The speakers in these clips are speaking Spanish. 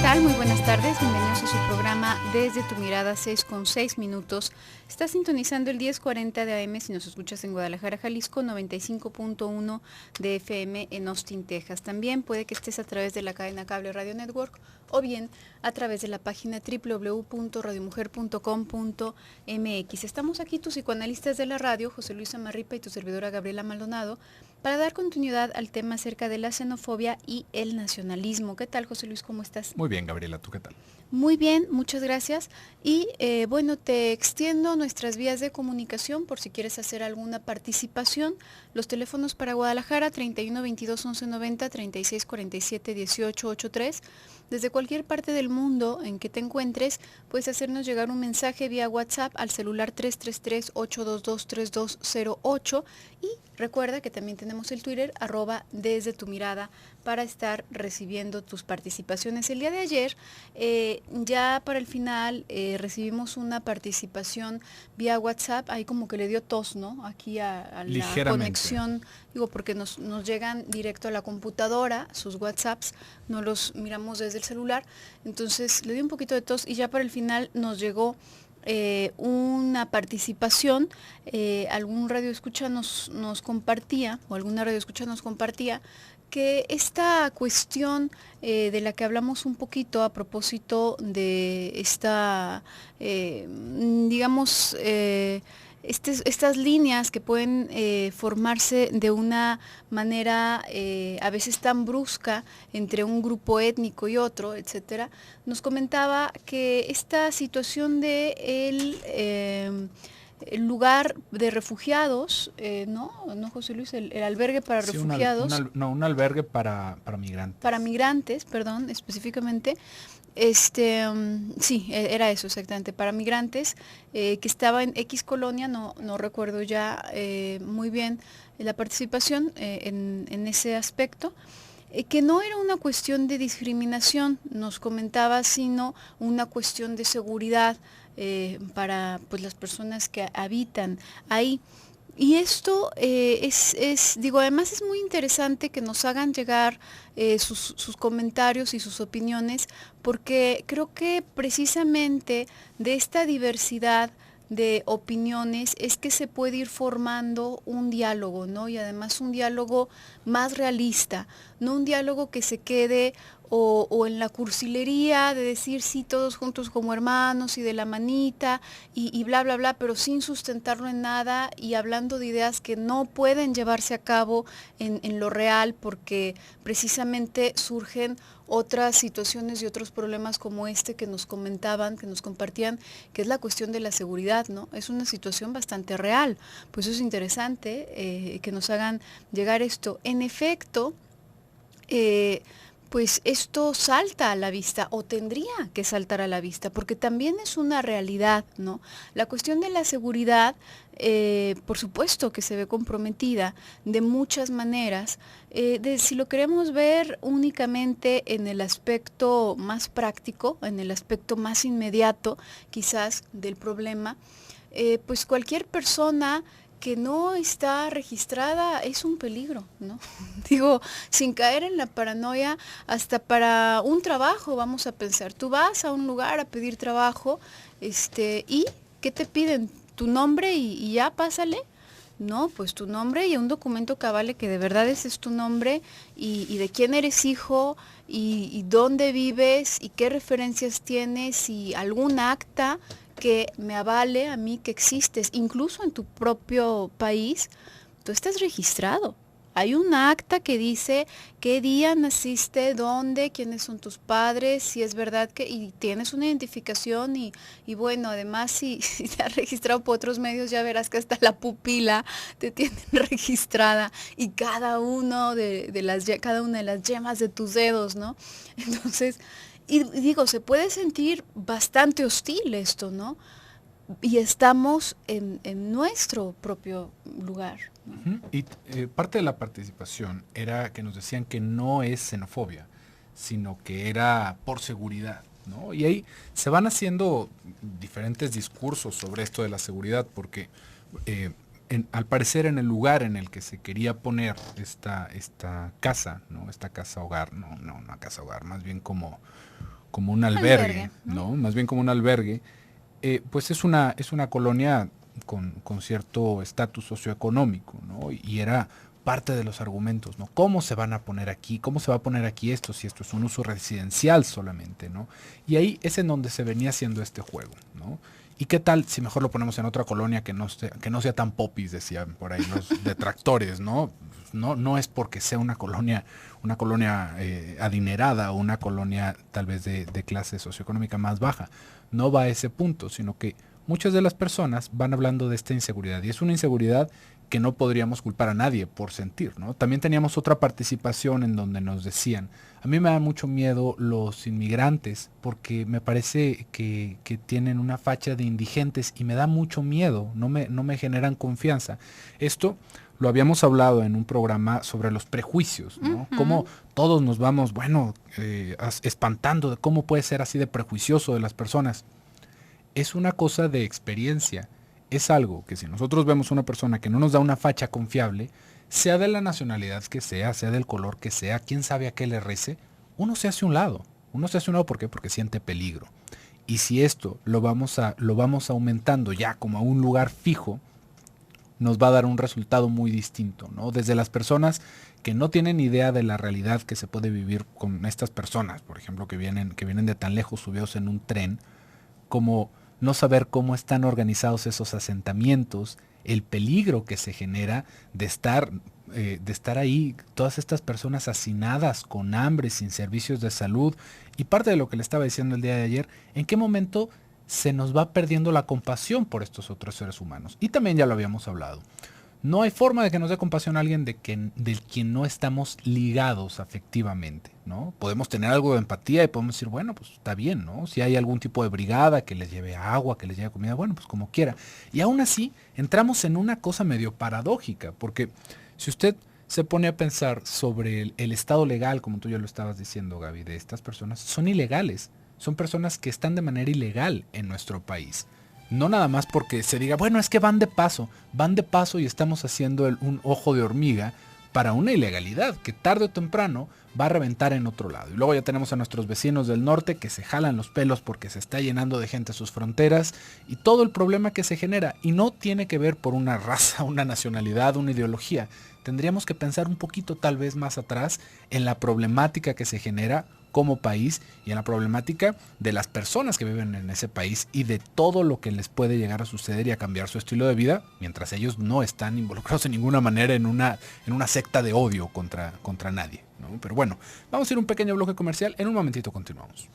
tal? Muy buenas tardes, bienvenidos a su programa Desde tu Mirada, 6:06. Está sintonizando el 1040 de AM si nos escuchas en Guadalajara, Jalisco, 95.1 de FM en Austin, Texas. También puede que estés a través de la cadena Cable Radio Network o bien a través de la página www.radiomujer.com.mx. Estamos aquí tus psicoanalistas de la radio, José Luis Amarripa y tu servidora Gabriela Maldonado, para dar continuidad al tema acerca de la xenofobia y el nacionalismo. ¿Qué tal, José Luis? ¿Cómo estás? Muy bien, Gabriela, ¿tú qué tal? Muy bien, muchas gracias. Y bueno, te extiendo nuestras vías de comunicación por si quieres hacer alguna participación. Los teléfonos para Guadalajara, 31 22 11 90, 36 47 18 83. Desde cualquier parte del mundo en que te encuentres, puedes hacernos llegar un mensaje vía WhatsApp al celular 333-822-3208. Y recuerda que también tenemos el Twitter, @desde tu mirada, para estar recibiendo tus participaciones. El día de ayer, ya para el final, recibimos una participación vía WhatsApp, ahí como que le dio tos, ¿no? Aquí a la conexión, digo, porque nos llegan directo a la computadora, sus WhatsApps, no los miramos desde el celular, entonces le dio un poquito de tos y ya para el final nos llegó una participación, algún radioescucha nos compartía, o alguna radioescucha nos compartía, que esta cuestión de la que hablamos un poquito a propósito de esta, digamos, estas líneas que pueden formarse de una manera a veces tan brusca entre un grupo étnico y otro, etcétera, nos comentaba que esta situación de el lugar de refugiados, ¿no, José Luis? El albergue para refugiados. Un albergue para migrantes. Para migrantes, perdón, específicamente. Sí, era eso exactamente, para migrantes, que estaba en X colonia, no recuerdo ya muy bien la participación en ese aspecto. Que no era una cuestión de discriminación, nos comentaba, sino una cuestión de seguridad para pues, las personas que habitan ahí. Y esto digo, además es muy interesante que nos hagan llegar sus comentarios y sus opiniones, porque creo que precisamente de esta diversidad de opiniones es que se puede ir formando un diálogo, ¿no? Y además un diálogo más realista, no un diálogo que se quede o en la cursilería de decir sí, todos juntos como hermanos y de la manita y bla, bla, bla, pero sin sustentarlo en nada y hablando de ideas que no pueden llevarse a cabo en lo real porque precisamente surgen otras situaciones y otros problemas como este que nos comentaban, que nos compartían, que es la cuestión de la seguridad, ¿no? Es una situación bastante real, pues es interesante que nos hagan llegar esto. En efecto, pues esto salta a la vista o tendría que saltar a la vista, porque también es una realidad, ¿no? La cuestión de la seguridad, por supuesto que se ve comprometida de muchas maneras. Si lo queremos ver únicamente en el aspecto más práctico, en el aspecto más inmediato, quizás, del problema, pues cualquier persona que no está registrada es un peligro, ¿no? Digo, sin caer en la paranoia, hasta para un trabajo, vamos a pensar, tú vas a un lugar a pedir trabajo, ¿y qué te piden? ¿Tu nombre y ya pásale? No, pues tu nombre y un documento que avale que de verdad ese es tu nombre y de quién eres hijo y dónde vives y qué referencias tienes y algún acta que me avale a mí que existes, incluso en tu propio país, tú estás registrado. Hay un acta que dice qué día naciste, dónde, quiénes son tus padres, si es verdad que, y tienes una identificación y bueno, además si te has registrado por otros medios ya verás que hasta la pupila te tienen registrada y cada una de las yemas de tus dedos, ¿no? Entonces, y digo, se puede sentir bastante hostil esto, ¿no? Y estamos en nuestro propio lugar. Uh-huh. Y parte de la participación era que nos decían que no es xenofobia, sino que era por seguridad, ¿no? Y ahí se van haciendo diferentes discursos sobre esto de la seguridad, porque al parecer en el lugar en el que se quería poner esta casa, ¿no? Esta casa hogar, no una casa hogar, más bien como como un albergue, ¿no? Más bien como un albergue, pues es una colonia con cierto estatus socioeconómico, ¿no? Y era parte de los argumentos, ¿no? ¿Cómo se van a poner aquí? ¿Cómo se va a poner aquí esto si esto es un uso residencial solamente, ¿no? Y ahí es en donde se venía haciendo este juego, ¿no? ¿Y qué tal si mejor lo ponemos en otra colonia que no sea tan popis, decían por ahí los detractores, ¿no? No es porque sea una colonia adinerada o una colonia tal vez de clase socioeconómica más baja. No va a ese punto, sino que muchas de las personas van hablando de esta inseguridad. Y es una inseguridad que no podríamos culpar a nadie por sentir, ¿no? También teníamos otra participación en donde nos decían, a mí me da mucho miedo los inmigrantes porque me parece que tienen una facha de indigentes y me da mucho miedo, no me generan confianza. Esto lo habíamos hablado en un programa sobre los prejuicios, ¿no? Cómo todos nos vamos, espantando de cómo puede ser así de prejuicioso de las personas. Es una cosa de experiencia. Es algo que si nosotros vemos una persona que no nos da una facha confiable, sea de la nacionalidad que sea del color que sea, quién sabe a qué le rece, uno se hace un lado. Uno se hace un lado, ¿por qué? Porque siente peligro. Y si esto lo vamos aumentando ya como a un lugar fijo, nos va a dar un resultado muy distinto, ¿no? Desde las personas que no tienen idea de la realidad que se puede vivir con estas personas, por ejemplo, que vienen de tan lejos subidos en un tren, como no saber cómo están organizados esos asentamientos, el peligro que se genera de estar ahí, todas estas personas hacinadas, con hambre, sin servicios de salud, y parte de lo que le estaba diciendo el día de ayer, ¿en qué momento se nos va perdiendo la compasión por estos otros seres humanos? Y también ya lo habíamos hablado. No hay forma de que nos dé compasión a alguien del quien no estamos ligados afectivamente, ¿no? Podemos tener algo de empatía y podemos decir, bueno, pues está bien, ¿no? Si hay algún tipo de brigada que les lleve agua, que les lleve comida, bueno, pues como quiera. Y aún así, entramos en una cosa medio paradójica, porque si usted se pone a pensar sobre el estado legal, como tú ya lo estabas diciendo, Gaby, de estas personas, son ilegales. Son personas que están de manera ilegal en nuestro país. No nada más porque se diga, bueno, es que van de paso y estamos haciendo un ojo de hormiga para una ilegalidad que tarde o temprano va a reventar en otro lado. Y luego ya tenemos a nuestros vecinos del norte que se jalan los pelos porque se está llenando de gente sus fronteras y todo el problema que se genera. Y no tiene que ver por una raza, una nacionalidad, una ideología. Tendríamos que pensar un poquito tal vez más atrás en la problemática que se genera como país y en la problemática de las personas que viven en ese país y de todo lo que les puede llegar a suceder y a cambiar su estilo de vida mientras ellos no están involucrados en ninguna manera en una secta de odio contra nadie, ¿no? Pero bueno, vamos a ir a un pequeño bloque comercial, en un momentito continuamos.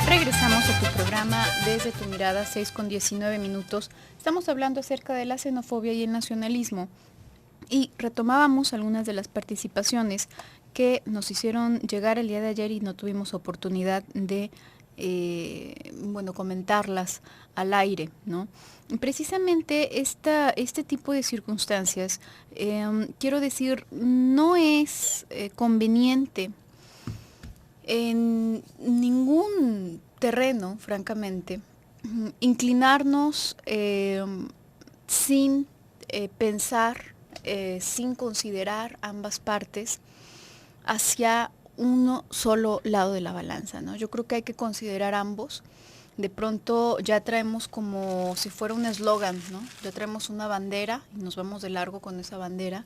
Regresamos a tu programa Desde tu Mirada, 6:19. Estamos hablando acerca de la xenofobia y el nacionalismo y retomábamos algunas de las participaciones que nos hicieron llegar el día de ayer y no tuvimos oportunidad de comentarlas al aire, ¿no? Precisamente este tipo de circunstancias, quiero decir, no es conveniente en ningún terreno, francamente, inclinarnos sin pensar, sin considerar ambas partes hacia uno solo lado de la balanza, ¿no? Yo creo que hay que considerar ambos. De pronto ya traemos como si fuera un eslogan, ¿no? Ya traemos una bandera y nos vamos de largo con esa bandera,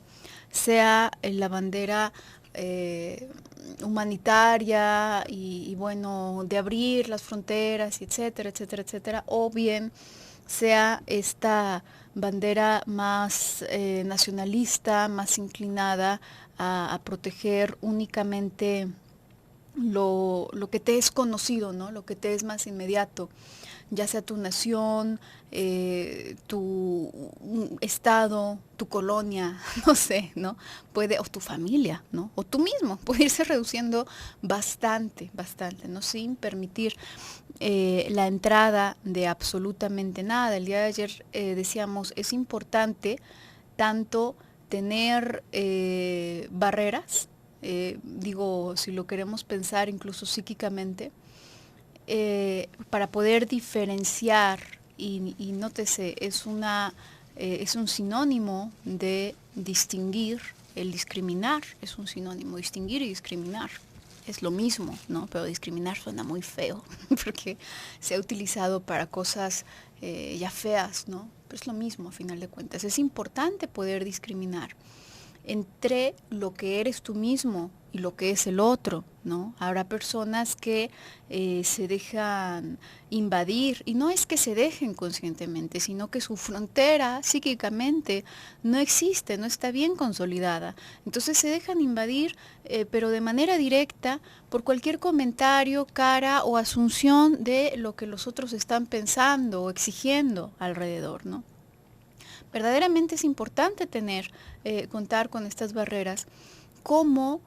sea la bandera humanitaria y bueno, de abrir las fronteras, etcétera, etcétera, etcétera, o bien sea esta bandera más nacionalista, más inclinada a proteger únicamente lo que te es conocido, ¿no? Lo que te es más inmediato, ya sea tu nación, tu estado, tu colonia, no sé, ¿no? O tu familia, ¿no? O tú mismo, puede irse reduciendo bastante, ¿no? Sin permitir la entrada de absolutamente nada. El día de ayer decíamos, es importante tanto tener barreras, si lo queremos pensar incluso psíquicamente, para poder diferenciar, y nótese, es una es un sinónimo de distinguir, el discriminar es un sinónimo, distinguir y discriminar. Es lo mismo, ¿no? Pero discriminar suena muy feo, porque se ha utilizado para cosas ya feas, ¿no? Pero es lo mismo, a final de cuentas. Es importante poder discriminar entre lo que eres tú mismo y lo que es el otro, ¿no? Habrá personas que se dejan invadir, y no es que se dejen conscientemente, sino que su frontera psíquicamente no existe, no está bien consolidada. Entonces se dejan invadir, pero de manera directa, por cualquier comentario, cara o asunción de lo que los otros están pensando o exigiendo alrededor, ¿no? Verdaderamente es importante contar con estas barreras, como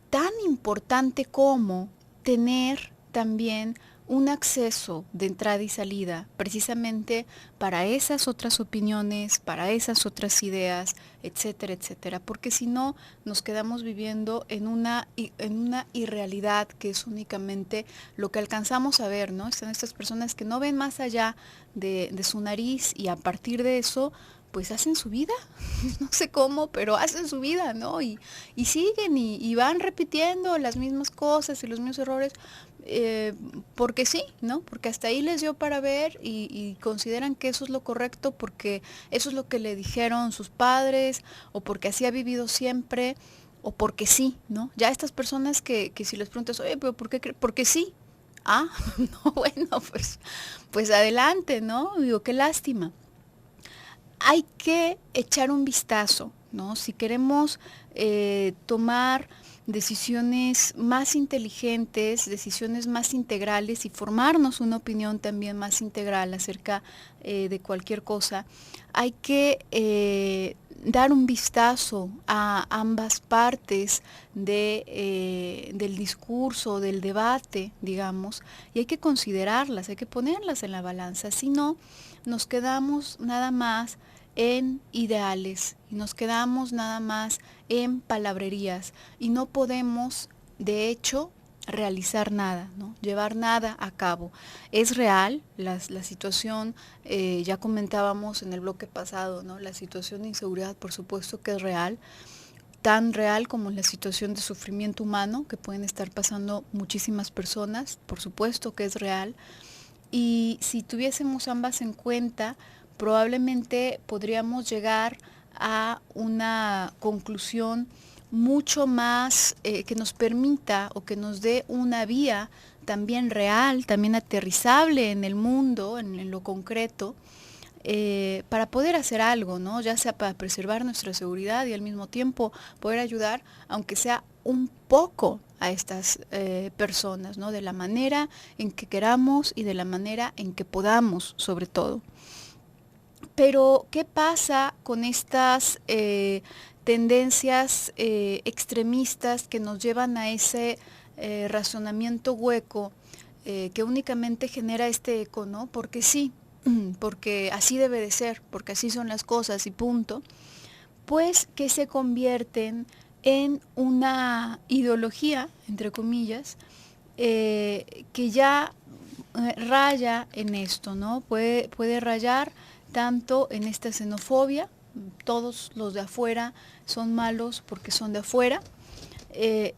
tan importante como tener también un acceso de entrada y salida, precisamente para esas otras opiniones, para esas otras ideas, etcétera, etcétera, porque si no nos quedamos viviendo en una irrealidad que es únicamente lo que alcanzamos a ver, ¿no? Están estas personas que no ven más allá de su nariz, y a partir de eso pues hacen su vida, no sé cómo, pero hacen su vida, ¿no? Y siguen y van repitiendo las mismas cosas y los mismos errores, porque sí, ¿no? Porque hasta ahí les dio para ver, y consideran que eso es lo correcto porque eso es lo que le dijeron sus padres, o porque así ha vivido siempre, o porque sí, ¿no? Ya estas personas que si les preguntas, oye, pero ¿por qué? Porque sí. Ah, no, bueno, pues adelante, ¿no? Digo, qué lástima. Hay que echar un vistazo, ¿no? Si queremos tomar decisiones más inteligentes, decisiones más integrales, y formarnos una opinión también más integral acerca de cualquier cosa, hay que dar un vistazo a ambas partes del discurso, del debate, digamos, y hay que considerarlas, hay que ponerlas en la balanza. Si no, nos quedamos nada más en ideales, y nos quedamos nada más en palabrerías, y no podemos, de hecho, realizar nada, ¿no? Llevar nada a cabo. Es real la situación, ya comentábamos en el bloque pasado, ¿no? La situación de inseguridad, por supuesto que es real, tan real como la situación de sufrimiento humano que pueden estar pasando muchísimas personas, por supuesto que es real. Y si tuviésemos ambas en cuenta, probablemente podríamos llegar a una conclusión mucho más que nos permita, o que nos dé una vía también real, también aterrizable en el mundo, en lo concreto, para poder hacer algo, ¿no? Ya sea para preservar nuestra seguridad y al mismo tiempo poder ayudar, aunque sea un poco, a estas personas, ¿no? De la manera en que queramos y de la manera en que podamos, sobre todo. Pero, ¿qué pasa con estas tendencias extremistas que nos llevan a ese razonamiento hueco que únicamente genera este eco, ¿no? Porque sí, porque así debe de ser, porque así son las cosas y punto, pues que se convierten en una ideología, entre comillas, que ya raya en esto, ¿no? Puede rayar tanto en esta xenofobia, todos los de afuera son malos porque son de afuera,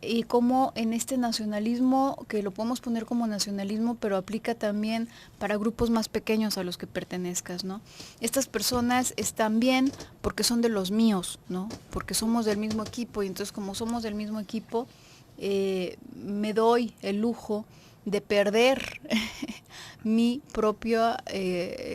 y como en este nacionalismo, que lo podemos poner como nacionalismo, pero aplica también para grupos más pequeños a los que pertenezcas, ¿no? Estas personas están bien porque son de los míos, ¿no? Porque somos del mismo equipo, y entonces como somos del mismo equipo, me doy el lujo de perder mi propio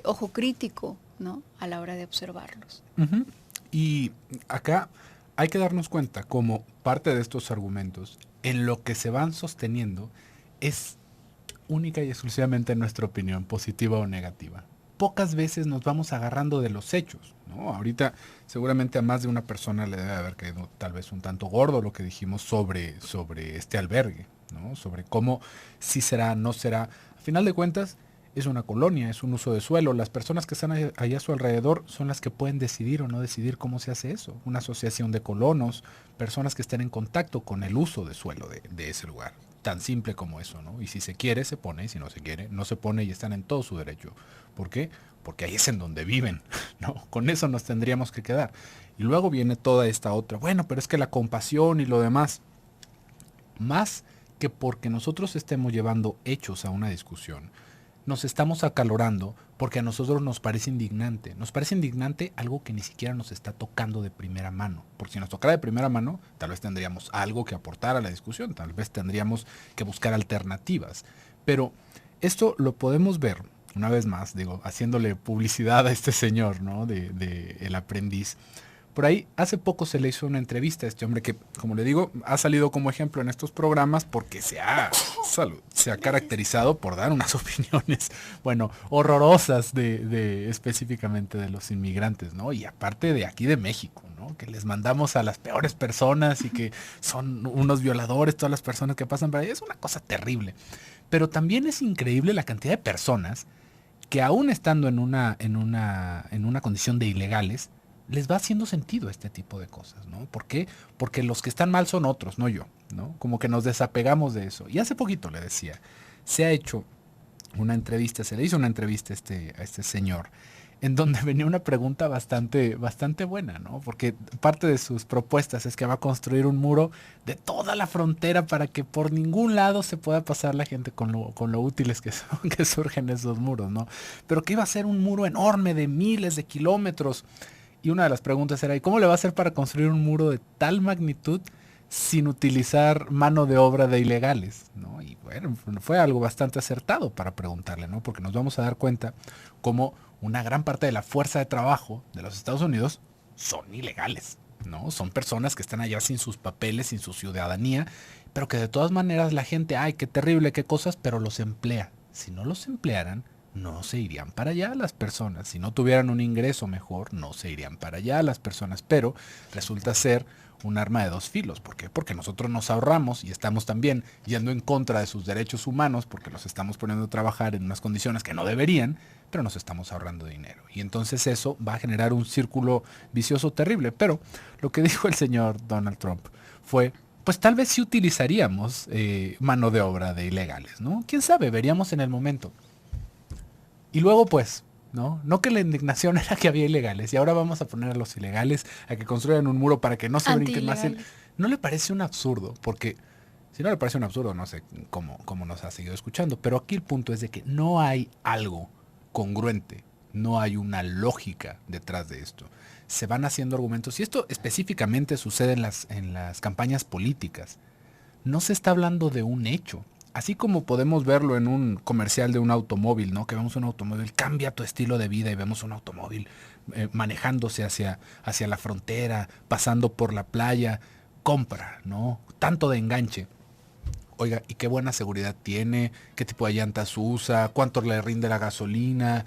ojo crítico, ¿no? A la hora de observarlos. Uh-huh. Y acá hay que darnos cuenta como parte de estos argumentos, en lo que se van sosteniendo, es única y exclusivamente nuestra opinión, positiva o negativa. Pocas veces nos vamos agarrando de los hechos, ¿no? Ahorita seguramente a más de una persona le debe haber caído tal vez un tanto gordo lo que dijimos sobre este albergue, ¿no? Sobre cómo sí será, no será. A final de cuentas, es una colonia, es un uso de suelo. Las personas que están allá a su alrededor son las que pueden decidir o no decidir cómo se hace eso. Una asociación de colonos, personas que estén en contacto con el uso de suelo de ese lugar. Tan simple como eso, ¿no? Y si se quiere, se pone, y si no se quiere, no se pone, y están en todo su derecho. ¿Por qué? porque ahí es en donde viven, ¿no? Con eso nos tendríamos que quedar. Y luego viene toda esta otra, bueno, pero es que la compasión y lo demás, más que porque nosotros estemos llevando hechos a una discusión, nos estamos acalorando porque a nosotros nos parece indignante. Nos parece indignante algo que ni siquiera nos está tocando de primera mano. Porque si nos tocara de primera mano, tal vez tendríamos algo que aportar a la discusión, tal vez tendríamos que buscar alternativas. Pero esto lo podemos ver, una vez más, digo, haciéndole publicidad a este señor, ¿no? De El Aprendiz. Por ahí, hace poco se le hizo una entrevista a este hombre que, como le digo, ha salido como ejemplo en estos programas porque se ha caracterizado por dar unas opiniones, bueno, horrorosas específicamente de los inmigrantes, ¿no? Y aparte de aquí de México, ¿no? Que les mandamos a las peores personas y que son unos violadores, todas las personas que pasan por ahí. Es una cosa terrible. Pero también es increíble la cantidad de personas que aún estando en una condición de ilegales, les va haciendo sentido este tipo de cosas, ¿no? ¿Por qué? Porque los que están mal son otros, no yo, ¿no? Como que nos desapegamos de eso. Y hace poquito le decía, se ha hecho una entrevista, se le hizo una entrevista a este señor, en donde venía una pregunta bastante buena, ¿no? Porque parte de sus propuestas es que va a construir un muro de toda la frontera para que por ningún lado se pueda pasar la gente con lo útiles que surgen esos muros, ¿no? Pero que iba a ser un muro enorme de miles de kilómetros. Y una de las preguntas era, ¿y cómo le va a hacer para construir un muro de tal magnitud sin utilizar mano de obra de ilegales, ¿no? Y bueno, fue algo bastante acertado para preguntarle, ¿no? Porque nos vamos a dar cuenta cómo una gran parte de la fuerza de trabajo de los Estados Unidos son ilegales, ¿no? Son personas que están allá sin sus papeles, sin su ciudadanía, pero que de todas maneras la gente, ay, qué terrible, qué cosas, pero los emplea. Si no los emplearan, no se irían para allá las personas. Si no tuvieran un ingreso mejor, no se irían para allá las personas. Pero resulta ser un arma de dos filos. ¿Por qué? Porque nosotros nos ahorramos y estamos también yendo en contra de sus derechos humanos porque los estamos poniendo a trabajar en unas condiciones que no deberían, pero nos estamos ahorrando dinero. Y entonces eso va a generar un círculo vicioso terrible. Pero lo que dijo el señor Donald Trump fue, pues tal vez sí utilizaríamos mano de obra de ilegales, ¿no? ¿Quién sabe? Veríamos en el momento. Y luego pues, ¿no? Que la indignación era que había ilegales y ahora vamos a poner a los ilegales a que construyan un muro para que no se brinquen más. ¿No le parece un absurdo? Porque si no le parece un absurdo, no sé cómo nos ha seguido escuchando. Pero aquí el punto es de que no hay algo congruente, no hay una lógica detrás de esto. Se van haciendo argumentos y esto específicamente sucede en las campañas políticas. No se está hablando de un hecho. Así como podemos verlo en un comercial de un automóvil, ¿no? Que vemos un automóvil, cambia tu estilo de vida y vemos un automóvil manejándose hacia la frontera, pasando por la playa, compra, ¿no? Tanto de enganche. Oiga, ¿y qué buena seguridad tiene? ¿Qué tipo de llantas usa? ¿Cuánto le rinde la gasolina?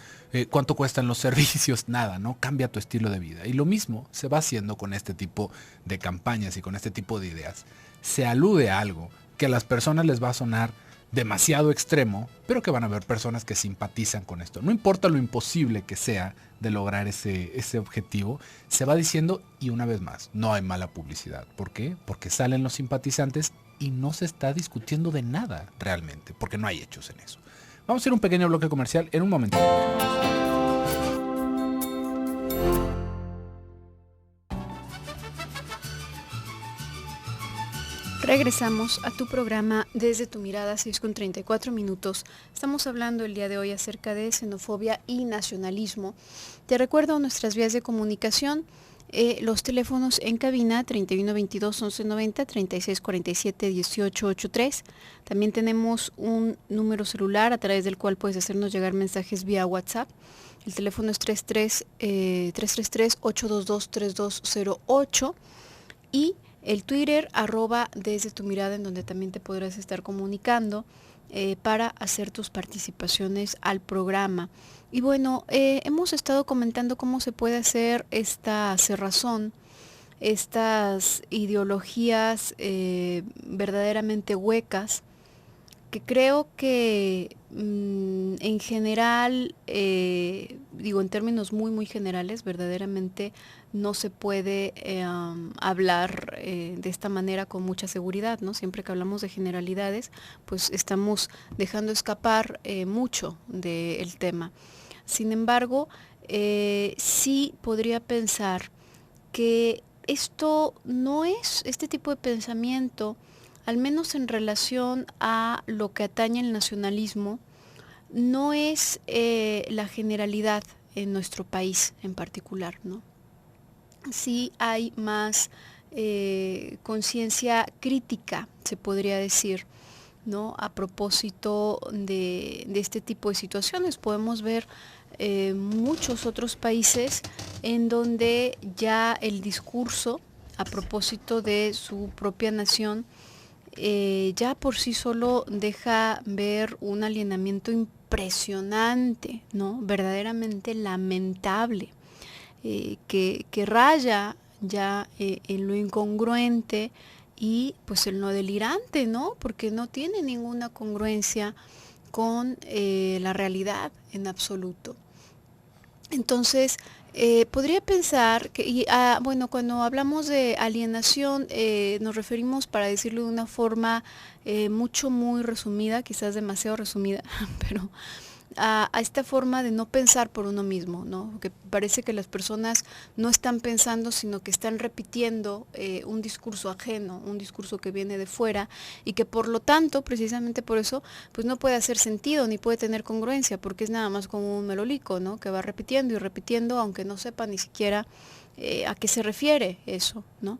¿Cuánto cuestan los servicios? Nada, ¿no? Cambia tu estilo de vida. Y lo mismo se va haciendo con este tipo de campañas y con este tipo de ideas. Se alude a algo que a las personas les va a sonar demasiado extremo, pero que van a haber personas que simpatizan con esto. No importa lo imposible que sea de lograr ese objetivo, se va diciendo y una vez más, no hay mala publicidad. ¿Por qué? Porque salen los simpatizantes y no se está discutiendo de nada realmente, porque no hay hechos en eso. Vamos a hacer un pequeño bloque comercial en un momento. Regresamos a tu programa Desde tu Mirada, 6:34. Estamos hablando el día de hoy acerca de xenofobia y nacionalismo. Te recuerdo nuestras vías de comunicación, los teléfonos en cabina 3122-1190, 3647-1883. También tenemos un número celular a través del cual puedes hacernos llegar mensajes vía WhatsApp. El teléfono es 333-822-3208 y el Twitter, @desde tu mirada, en donde también te podrás estar comunicando para hacer tus participaciones al programa. Y bueno, hemos estado comentando cómo se puede hacer esta cerrazón, estas ideologías verdaderamente huecas, que creo que en general, digo en términos muy generales, verdaderamente no se puede hablar de esta manera con mucha seguridad, ¿no? Siempre que hablamos de generalidades, pues estamos dejando escapar mucho del tema. Sin embargo, sí podría pensar que esto no es, este tipo de pensamiento, al menos en relación a lo que atañe el nacionalismo, no es la generalidad en nuestro país en particular, ¿no? Sí hay más conciencia crítica, se podría decir, ¿no? A propósito de este tipo de situaciones. Podemos ver muchos otros países en donde ya el discurso a propósito de su propia nación ya por sí solo deja ver un alienamiento impresionante, ¿no? Verdaderamente lamentable, que raya ya en lo incongruente y pues en lo delirante, ¿no? Porque no tiene ninguna congruencia con la realidad en absoluto. Entonces, podría pensar que, bueno, cuando hablamos de alienación, nos referimos, para decirlo de una forma muy resumida, quizás demasiado resumida, pero a esta forma de no pensar por uno mismo, ¿no? Que parece que las personas no están pensando, sino que están repitiendo un discurso ajeno, un discurso que viene de fuera y que por lo tanto, precisamente por eso, pues no puede hacer sentido ni puede tener congruencia, porque es nada más como un melolico, ¿no? Que va repitiendo y repitiendo, aunque no sepa ni siquiera a qué se refiere eso, ¿no?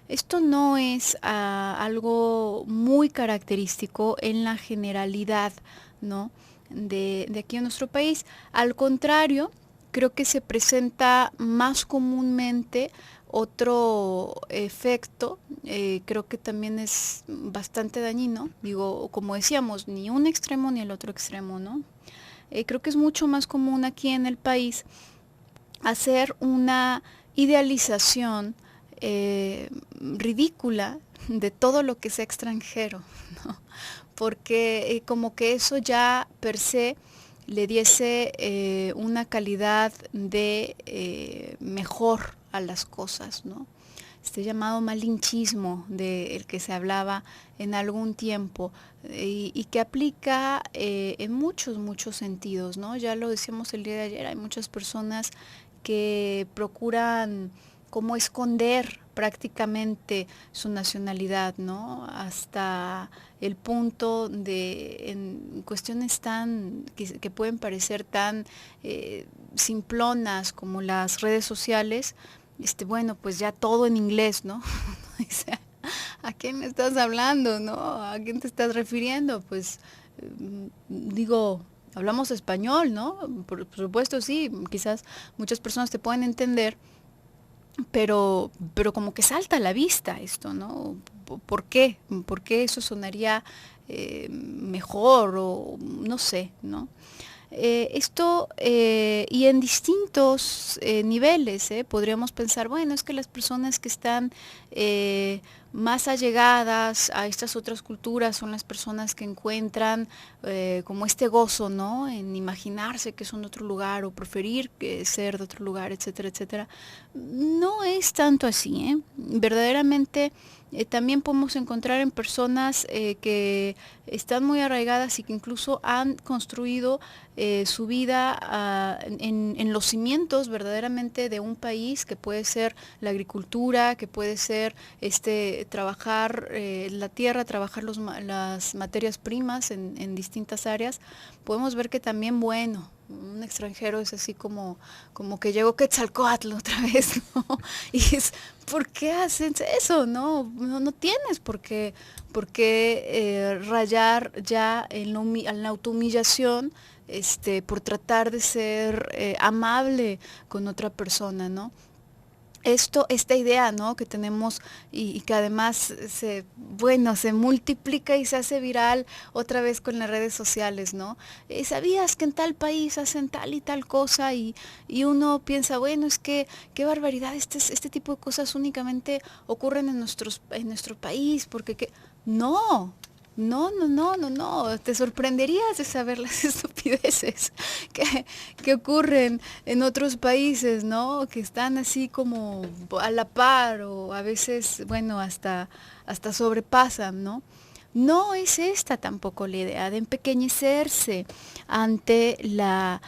Esto no es algo muy característico en la generalidad, ¿no? De aquí en nuestro país. Al contrario, creo que se presenta más comúnmente otro efecto, creo que también es bastante dañino, digo, como decíamos, ni un extremo ni el otro extremo, ¿no? Creo que es mucho más común aquí en el país hacer una idealización ridícula de todo lo que sea extranjero, ¿no? Porque como que eso ya per se le diese una calidad de mejor a las cosas, ¿no? Este llamado malinchismo del que se hablaba en algún tiempo y que aplica en muchos sentidos, ¿no? Ya lo decíamos el día de ayer, hay muchas personas que procuran como esconder prácticamente su nacionalidad, ¿no? Hasta el punto de, en cuestiones que pueden parecer tan simplonas como las redes sociales, bueno, pues ya todo en inglés, ¿no? O sea, ¿a quién estás hablando, no? ¿A quién te estás refiriendo? Pues, digo, hablamos español, ¿no? Por supuesto, sí, quizás muchas personas te pueden entender, pero como que salta a la vista esto, ¿no? ¿Por qué? ¿Por qué eso sonaría mejor o no sé, ¿no? Y en distintos niveles, podríamos pensar, bueno, es que las personas que están más allegadas a estas otras culturas son las personas que encuentran como este gozo, ¿no? En imaginarse que son de otro lugar o preferir ser de otro lugar, etcétera, etcétera. No es tanto así, ¿eh? Verdaderamente también podemos encontrar en personas que están muy arraigadas y que incluso han construido su vida en los cimientos verdaderamente de un país, que puede ser la agricultura, que puede ser trabajar la tierra, trabajar las materias primas en distintas áreas. Podemos ver que también, bueno, un extranjero es así como que llegó Quetzalcóatl otra vez, ¿no? Y es, ¿por qué hacen eso? No tienes por qué rayar ya en la autohumillación, por tratar de ser amable con otra persona, ¿no? Esta idea, ¿no? Que tenemos y que además se multiplica y se hace viral otra vez con las redes sociales, ¿no? ¿Sabías que en tal país hacen tal y tal cosa? Y uno piensa, bueno, es que qué barbaridad, este tipo de cosas únicamente ocurren en nuestro país, porque no. No. Te sorprenderías de saber las estupideces que ocurren en otros países, ¿no? Que están así como a la par o a veces, bueno, hasta sobrepasan, ¿no? No es esta tampoco la idea de empequeñecerse ante la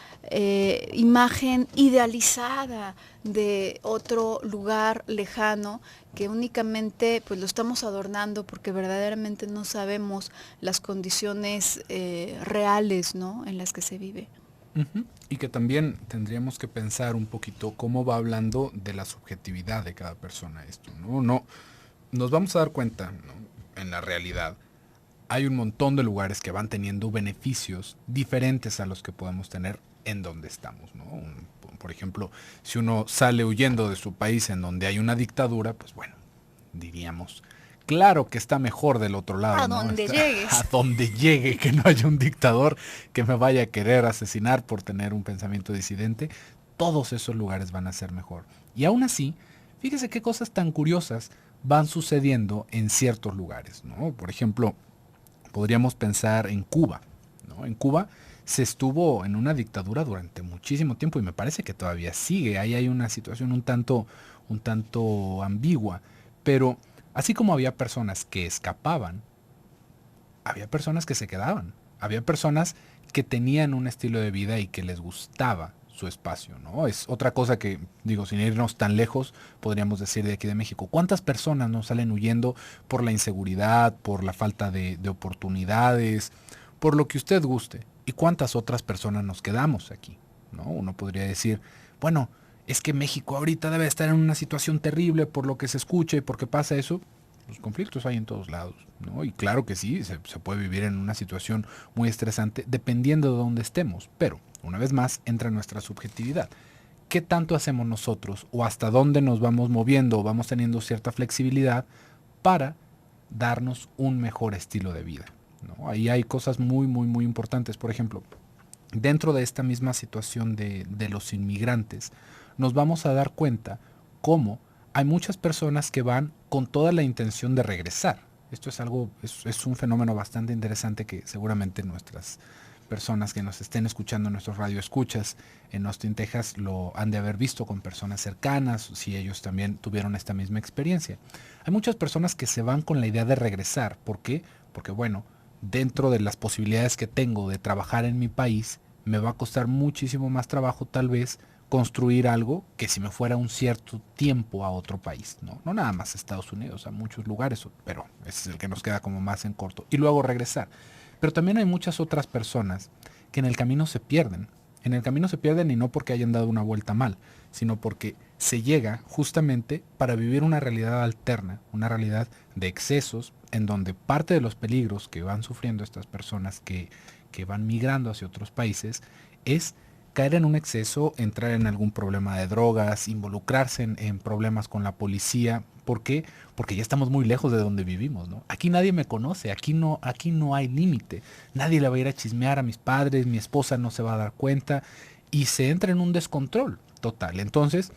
imagen idealizada de otro lugar lejano que únicamente pues lo estamos adornando porque verdaderamente no sabemos las condiciones reales, ¿no?, en las que se vive. Uh-huh. Y que también tendríamos que pensar un poquito cómo va hablando de la subjetividad de cada persona esto, ¿no? No, nos vamos a dar cuenta, ¿no?, en la realidad hay un montón de lugares que van teniendo beneficios diferentes a los que podemos tener en donde estamos, ¿no? Por ejemplo, si uno sale huyendo de su país en donde hay una dictadura, pues bueno, diríamos, claro que está mejor del otro lado, A ¿no? donde llegues. A donde llegue, que no haya un dictador que me vaya a querer asesinar por tener un pensamiento disidente. Todos esos lugares van a ser mejor. Y aún así, fíjese qué cosas tan curiosas van sucediendo en ciertos lugares, ¿no? Por ejemplo, podríamos pensar en Cuba, ¿no? En Cuba se estuvo en una dictadura durante muchísimo tiempo y me parece que todavía sigue. Ahí hay una situación un tanto ambigua. Pero así como había personas que escapaban, había personas que se quedaban. Había personas que tenían un estilo de vida y que les gustaba su espacio, ¿no? Es otra cosa que, digo, sin irnos tan lejos, podríamos decir de aquí de México. ¿Cuántas personas nos salen huyendo por la inseguridad, por la falta de oportunidades, por lo que usted guste? ¿Y cuántas otras personas nos quedamos aquí, ¿no? Uno podría decir, bueno, es que México ahorita debe estar en una situación terrible por lo que se escucha y por qué pasa eso. Los conflictos hay en todos lados, ¿no? Y claro que sí, se puede vivir en una situación muy estresante dependiendo de dónde estemos, pero una vez más entra nuestra subjetividad. ¿Qué tanto hacemos nosotros o hasta dónde nos vamos moviendo o vamos teniendo cierta flexibilidad para darnos un mejor estilo de vida, ¿no? Ahí hay cosas muy importantes. Por ejemplo, dentro de esta misma situación de los inmigrantes, nos vamos a dar cuenta cómo hay muchas personas que van con toda la intención de regresar. Esto es algo, es un fenómeno bastante interesante que seguramente nuestras personas que nos estén escuchando en nuestros radioescuchas en Austin, Texas, lo han de haber visto con personas cercanas, si ellos también tuvieron esta misma experiencia. Hay muchas personas que se van con la idea de regresar. ¿Por qué? Porque bueno, dentro de las posibilidades que tengo de trabajar en mi país, me va a costar muchísimo más trabajo tal vez construir algo que si me fuera un cierto tiempo a otro país, ¿no? No nada más a Estados Unidos, a muchos lugares, pero ese es el que nos queda como más en corto. Y luego regresar. Pero también hay muchas otras personas que en el camino se pierden. En el camino se pierden y no porque hayan dado una vuelta mal, sino porque se llega justamente para vivir una realidad alterna, una realidad de excesos, en donde parte de los peligros que van sufriendo estas personas que van migrando hacia otros países es caer en un exceso, entrar en algún problema de drogas, involucrarse en problemas con la policía. ¿Por qué? Porque ya estamos muy lejos de donde vivimos, ¿no? Aquí nadie me conoce, aquí no hay límite. Nadie le va a ir a chismear a mis padres, mi esposa no se va a dar cuenta y se entra en un descontrol total. Entonces,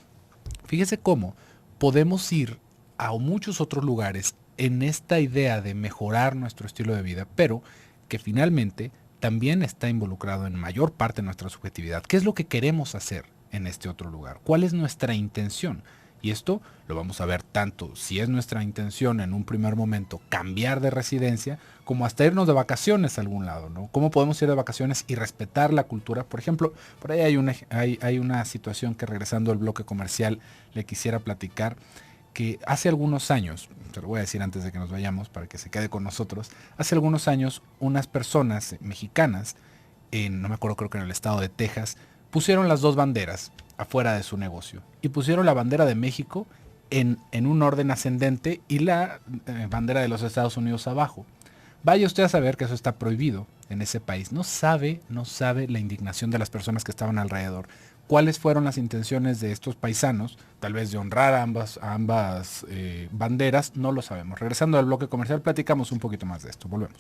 fíjese cómo podemos ir a muchos otros lugares en esta idea de mejorar nuestro estilo de vida, pero que finalmente también está involucrado en mayor parte de nuestra subjetividad. ¿Qué es lo que queremos hacer en este otro lugar? ¿Cuál es nuestra intención? Y esto lo vamos a ver tanto si es nuestra intención en un primer momento cambiar de residencia, como hasta irnos de vacaciones a algún lado, ¿no? ¿Cómo podemos ir de vacaciones y respetar la cultura? Por ejemplo, por ahí hay una situación que, regresando al bloque comercial, le quisiera platicar, que hace algunos años, se lo voy a decir antes de que nos vayamos para que se quede con nosotros, hace algunos años unas personas mexicanas, no me acuerdo, creo que en el estado de Texas, pusieron las dos banderas afuera de su negocio y pusieron la bandera de México en un orden ascendente y la bandera de los Estados Unidos abajo. Vaya usted a saber que eso está prohibido en ese país. No sabe la indignación de las personas que estaban alrededor. ¿Cuáles fueron las intenciones de estos paisanos? Tal vez de honrar a ambas banderas, no lo sabemos. Regresando al bloque comercial, platicamos un poquito más de esto. Volvemos.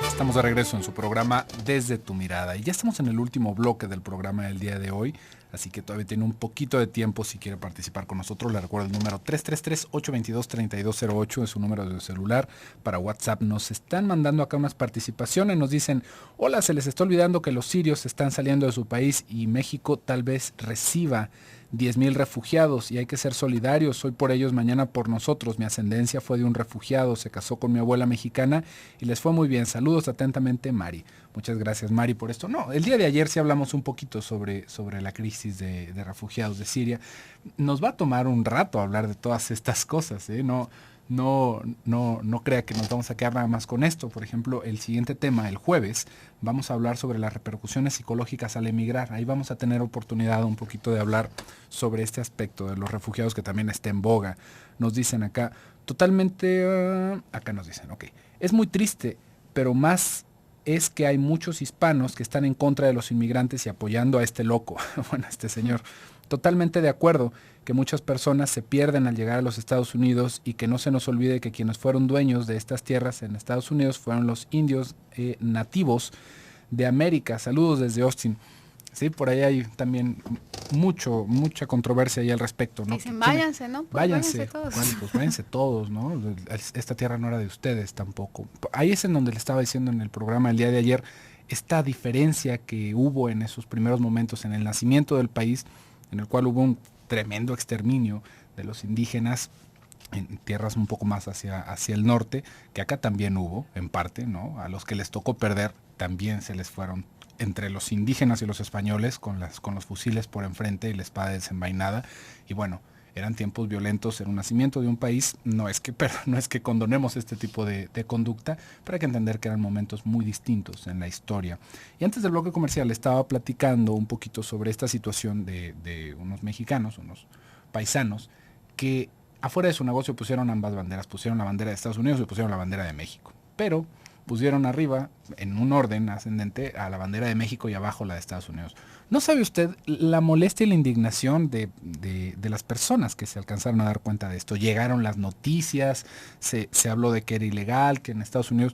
Estamos de regreso en su programa Desde tu Mirada. Y ya estamos en el último bloque del programa del día de hoy. así que todavía tiene un poquito de tiempo si quiere participar con nosotros. Le recuerdo el número 333-822-3208, es un número de celular para WhatsApp. Nos están mandando acá unas participaciones, nos dicen, hola, se les está olvidando que los sirios están saliendo de su país y México tal vez reciba 10,000 refugiados y hay que ser solidarios, hoy por ellos, mañana por nosotros. Mi ascendencia fue de un refugiado, se casó con mi abuela mexicana y les fue muy bien. Saludos atentamente, Mari. Muchas gracias, Mari, por esto. No, el día de ayer sí hablamos un poquito sobre la crisis de refugiados de Siria. Nos va a tomar un rato hablar de todas estas cosas, ¿eh? No crea que nos vamos a quedar nada más con esto. Por ejemplo, el siguiente tema, el jueves, vamos a hablar sobre las repercusiones psicológicas al emigrar. Ahí vamos a tener oportunidad un poquito de hablar sobre este aspecto de los refugiados que también está en boga. Nos dicen acá, totalmente, acá nos dicen, ok, es muy triste, pero más es que hay muchos hispanos que están en contra de los inmigrantes y apoyando a este loco, bueno, a este señor. Totalmente de acuerdo que muchas personas se pierden al llegar a los Estados Unidos y que no se nos olvide que quienes fueron dueños de estas tierras en Estados Unidos fueron los indios nativos de América. Saludos desde Austin. Sí, por ahí hay también mucha controversia ahí al respecto, ¿no? Dicen, váyanse, ¿no? Pues váyanse todos. Bueno, pues váyanse todos, ¿no? Esta tierra no era de ustedes tampoco. Ahí es en donde le estaba diciendo en el programa el día de ayer, esta diferencia que hubo en esos primeros momentos en el nacimiento del país, en el cual hubo un tremendo exterminio de los indígenas en tierras un poco más hacia el norte, que acá también hubo, en parte, ¿no? A los que les tocó perder, también se les fueron entre los indígenas y los españoles con los fusiles por enfrente y la espada desenvainada. Y bueno, eran tiempos violentos en un nacimiento de un país. No es que condonemos este tipo de conducta, pero hay que entender que eran momentos muy distintos en la historia. Y antes del bloque comercial estaba platicando un poquito sobre esta situación de unos mexicanos, unos paisanos, que afuera de su negocio pusieron ambas banderas. Pusieron la bandera de Estados Unidos y pusieron la bandera de México. Pero pusieron arriba, en un orden ascendente, a la bandera de México y abajo la de Estados Unidos. ¿No sabe usted la molestia y la indignación de las personas que se alcanzaron a dar cuenta de esto? Llegaron las noticias, se habló de que era ilegal, que en Estados Unidos...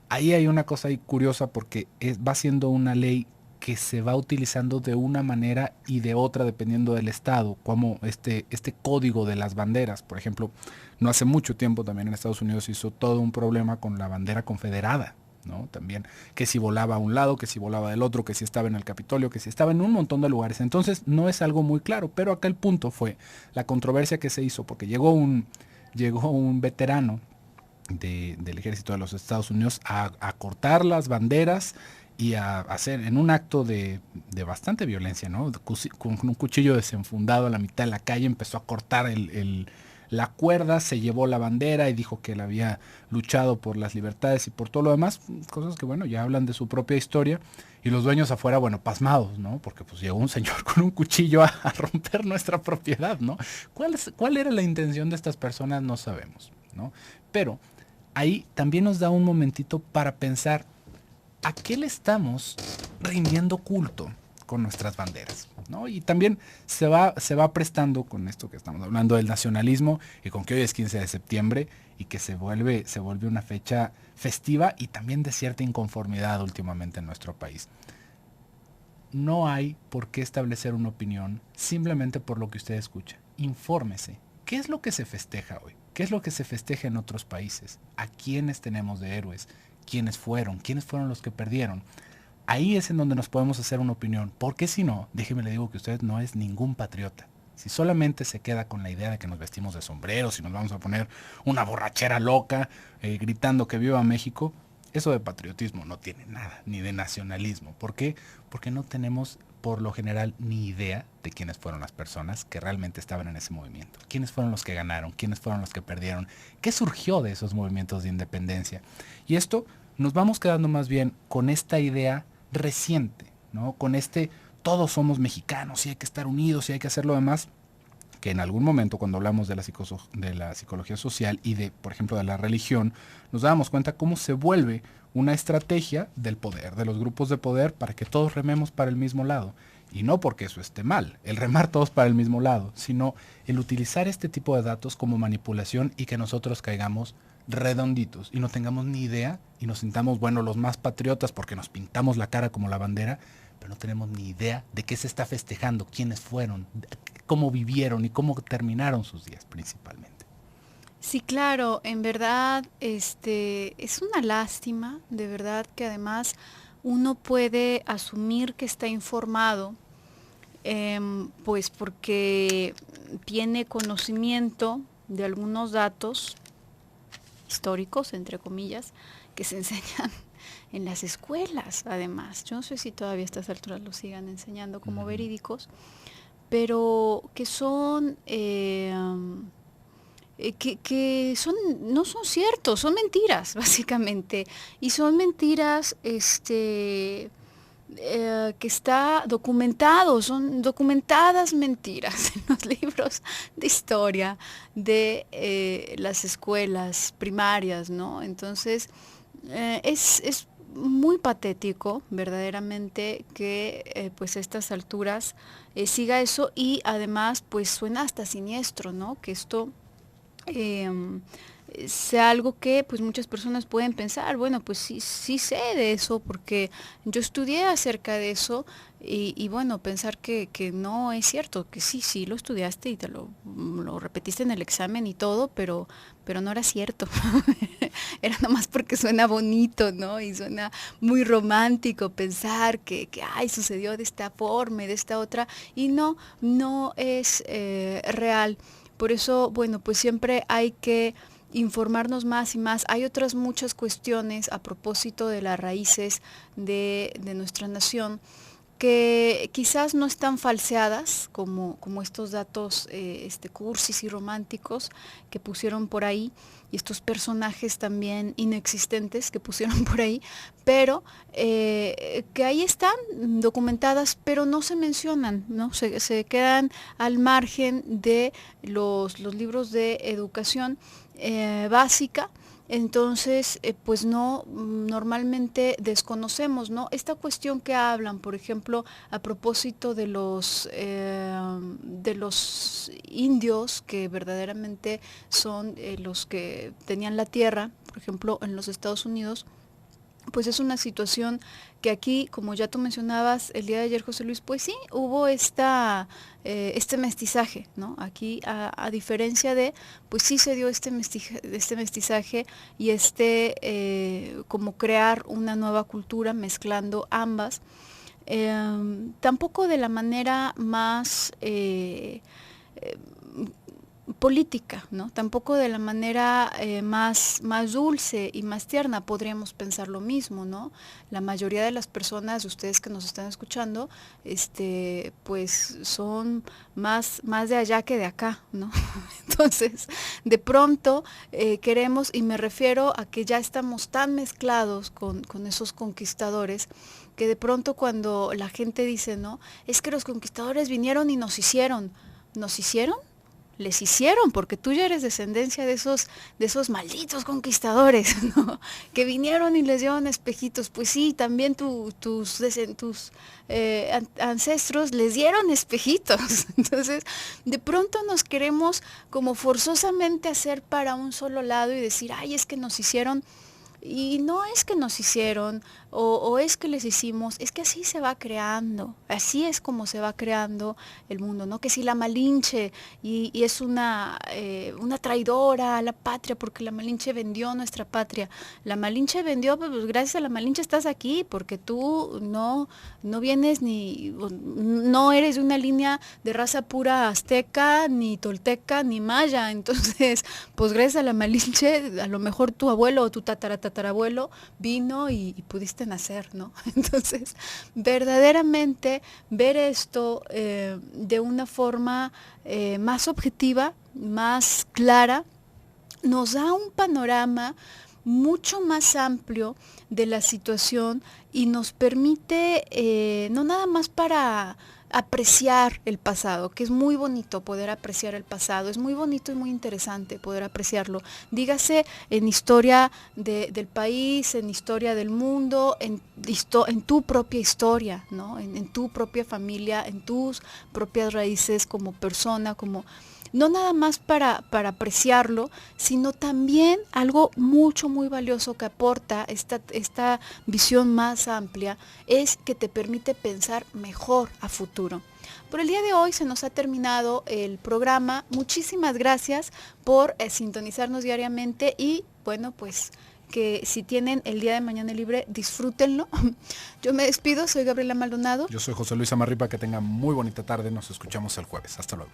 Ahí hay una cosa ahí curiosa porque va siendo una ley que se va utilizando de una manera y de otra dependiendo del estado, como este código de las banderas. Por ejemplo, no hace mucho tiempo también en Estados Unidos hizo todo un problema con la bandera confederada, ¿no? También, que si volaba a un lado, que si volaba del otro, que si estaba en el Capitolio, que si estaba en un montón de lugares. Entonces no es algo muy claro, pero acá el punto fue la controversia que se hizo, porque llegó un veterano del ejército de los Estados Unidos a cortar las banderas y a hacer en un acto de bastante violencia, ¿no? Con un cuchillo desenfundado a la mitad de la calle, empezó a cortar la cuerda, se llevó la bandera y dijo que él había luchado por las libertades y por todo lo demás, cosas que, bueno, ya hablan de su propia historia. Y los dueños afuera, bueno, pasmados, ¿no? Porque pues llegó un señor con un cuchillo a romper nuestra propiedad, ¿no? ¿Cuál era la intención de estas personas? No sabemos, ¿no? Pero ahí también nos da un momentito para pensar ¿a qué le estamos rindiendo culto con nuestras banderas? ¿No? Y también se va prestando con esto que estamos hablando del nacionalismo y con que hoy es 15 de septiembre y que se vuelve una fecha festiva y también de cierta inconformidad últimamente en nuestro país. No hay por qué establecer una opinión simplemente por lo que usted escucha. Infórmese. ¿Qué es lo que se festeja hoy? ¿Qué es lo que se festeja en otros países? ¿A quiénes tenemos de héroes? ¿Quiénes fueron los que perdieron? Ahí es en donde nos podemos hacer una opinión, porque si no, déjeme le digo que usted no es ningún patriota. Si solamente se queda con la idea de que nos vestimos de sombreros y nos vamos a poner una borrachera loca gritando que viva México, eso de patriotismo no tiene nada, ni de nacionalismo. ¿Por qué? Porque no tenemos por lo general ni idea de quiénes fueron las personas que realmente estaban en ese movimiento. ¿Quiénes fueron los que ganaron? ¿Quiénes fueron los que perdieron? ¿Qué surgió de esos movimientos de independencia? Y esto nos vamos quedando más bien con esta idea reciente, ¿no? Con todos somos mexicanos y hay que estar unidos y hay que hacer lo demás, que en algún momento cuando hablamos de la psicología social y por ejemplo, de la religión, nos damos cuenta cómo se vuelve una estrategia del poder, de los grupos de poder, para que todos rememos para el mismo lado. Y no porque eso esté mal, el remar todos para el mismo lado, sino el utilizar este tipo de datos como manipulación y que nosotros caigamos redonditos y no tengamos ni idea y nos sintamos, bueno, los más patriotas porque nos pintamos la cara como la bandera, pero no tenemos ni idea de qué se está festejando, quiénes fueron, cómo vivieron y cómo terminaron sus días principalmente. Sí, claro, en verdad, es una lástima, de verdad que además uno puede asumir que está informado, pues porque tiene conocimiento de algunos datos históricos, entre comillas, que se enseñan en las escuelas, además. Yo no sé si todavía a estas alturas lo sigan enseñando como verídicos, pero que son... que son, no son ciertos, son mentiras, básicamente. Y son mentiras, que está documentado, son documentadas mentiras en los libros de historia de las escuelas primarias, ¿no? Entonces, es muy patético, verdaderamente, que pues a estas alturas siga eso y además pues suena hasta siniestro, ¿no? Que esto sea algo que pues muchas personas pueden pensar, bueno, pues sí sé de eso porque yo estudié acerca de eso y bueno, pensar que no es cierto, que sí lo estudiaste y lo repetiste en el examen y todo, pero no era cierto. Era nomás porque suena bonito, ¿no? Y suena muy romántico pensar que ay, sucedió de esta forma y de esta otra, y no es real. Por eso, bueno, pues siempre hay que informarnos más y más. Hay otras muchas cuestiones a propósito de las raíces de nuestra nación que quizás no están falseadas como estos datos cursis y románticos que pusieron por ahí y estos personajes también inexistentes que pusieron por ahí, pero que ahí están documentadas, pero no se mencionan, ¿no? Se quedan al margen de los libros de educación básica. Entonces, pues no, normalmente desconocemos, ¿no? Esta cuestión que hablan, por ejemplo, a propósito de los indios que verdaderamente son los que tenían la tierra, por ejemplo, en los Estados Unidos, pues es una situación que aquí, como ya tú mencionabas el día de ayer, José Luis, pues sí, hubo este mestizaje, ¿no? Aquí, a diferencia de, pues sí se dio este mestizaje y como crear una nueva cultura mezclando ambas, tampoco de la manera más política, ¿no? Tampoco de la manera más dulce y más tierna podríamos pensar lo mismo, ¿no? La mayoría de las personas, ustedes que nos están escuchando, pues son más de allá que de acá, ¿no? Entonces, de pronto queremos, y me refiero a que ya estamos tan mezclados con esos conquistadores, que de pronto cuando la gente dice, ¿no? Es que los conquistadores vinieron y nos hicieron. ¿Nos hicieron? Les hicieron, porque tú ya eres descendencia de esos malditos conquistadores, ¿no? Que vinieron y les dieron espejitos. Pues sí, también tus ancestros les dieron espejitos. Entonces, de pronto nos queremos como forzosamente hacer para un solo lado y decir, ay, es que nos hicieron. Y no es que nos hicieron o es que les hicimos, es que así se va creando, así es como se va creando el mundo, ¿no? Que si la Malinche y es una traidora a la patria porque la Malinche vendió nuestra patria. La Malinche vendió, pues gracias a la Malinche estás aquí, porque tú no vienes no eres de una línea de raza pura azteca, ni tolteca, ni maya. Entonces, pues gracias a la Malinche, a lo mejor tu abuelo o tu tatarabuelo vino y pudiste nacer, ¿no? Entonces, verdaderamente ver esto de una forma más objetiva, más clara, nos da un panorama mucho más amplio de la situación y nos permite, no nada más para apreciar el pasado, que es muy bonito poder apreciar el pasado, es muy bonito y muy interesante poder apreciarlo, dígase en historia del país, en historia del mundo, en tu propia historia, ¿no? En tu propia familia, en tus propias raíces como persona, no nada más para apreciarlo, sino también algo mucho, muy valioso que aporta esta visión más amplia, es que te permite pensar mejor a futuro. Por el día de hoy se nos ha terminado el programa. Muchísimas gracias por sintonizarnos diariamente y bueno, pues que si tienen el día de mañana libre, disfrútenlo. Yo me despido, soy Gabriela Maldonado. Yo soy José Luis Amarripa, que tengan muy bonita tarde, nos escuchamos el jueves. Hasta luego.